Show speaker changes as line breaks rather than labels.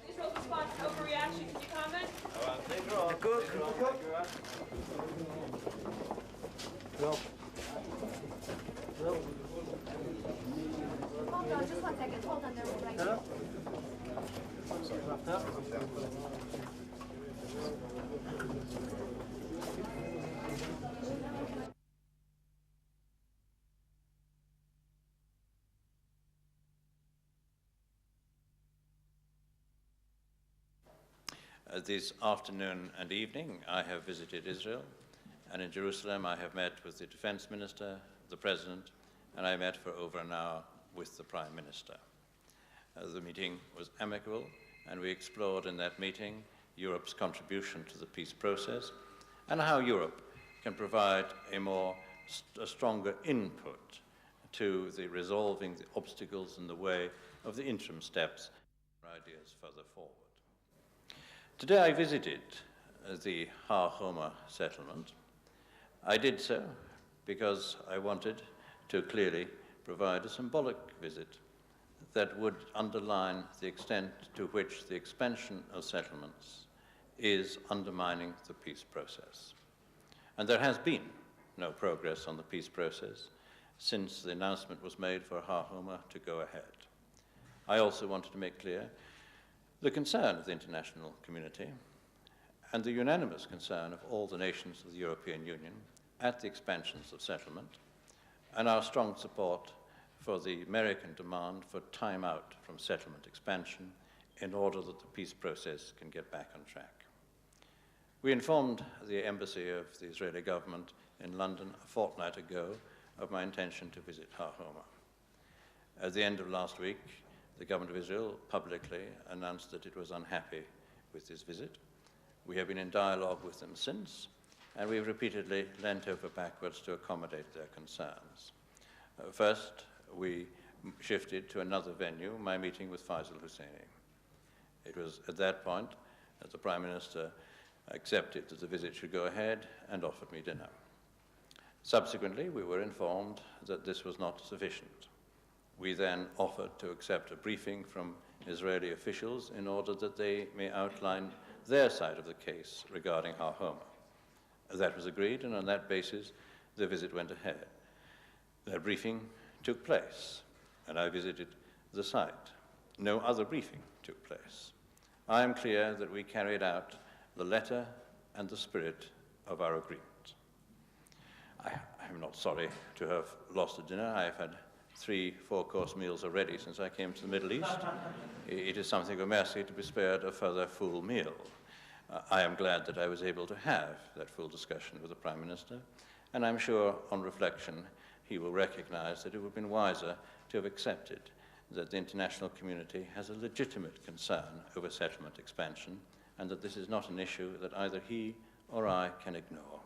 Israel's response to overreaction. Can you comment?
Hold on, just 1 second. Hold on, they're right here.
This afternoon and evening, I have visited Israel, and in Jerusalem I have met with the Defense Minister, the President, and I met for over an hour with the Prime Minister. The meeting was amicable, and we explored in that meeting Europe's contribution to the peace process and how Europe can provide a stronger input to the resolving the obstacles in the way of the interim steps for ideas further forward. Today I visited the Har Homa settlement. I did so because I wanted to clearly provide a symbolic visit that would underline the extent to which the expansion of settlements is undermining the peace process. And there has been no progress on the peace process since the announcement was made for Har Homa to go ahead. I also wanted to make clear the concern of the international community and the unanimous concern of all the nations of the European Union at the expansions of settlement, and our strong support for the American demand for time out from settlement expansion in order that the peace process can get back on track. We informed the embassy of the Israeli government in London a fortnight ago of my intention to visit Har Homa. At the end of last week, the government of Israel publicly announced that it was unhappy with this visit. We have been in dialogue with them since, and we have repeatedly leant over backwards to accommodate their concerns. First, we shifted to another venue, my meeting with Faisal Husseini. It was at that point that the Prime Minister accepted that the visit should go ahead and offered me dinner. Subsequently, we were informed that this was not sufficient. We then offered to accept a briefing from Israeli officials in order that they may outline their side of the case regarding Har Homa. That was agreed, and on that basis, the visit went ahead. That briefing took place, and I visited the site. No other briefing took place. I am clear that we carried out the letter and the spirit of our agreement. I am not sorry to have lost a dinner. I have had 3 4-course meals already since I came to the Middle East. It is something of a mercy to be spared a further full meal. I am glad that I was able to have that full discussion with the Prime Minister, and I'm sure on reflection he will recognize that it would have been wiser to have accepted that the international community has a legitimate concern over settlement expansion, and that this is not an issue that either he or I can ignore.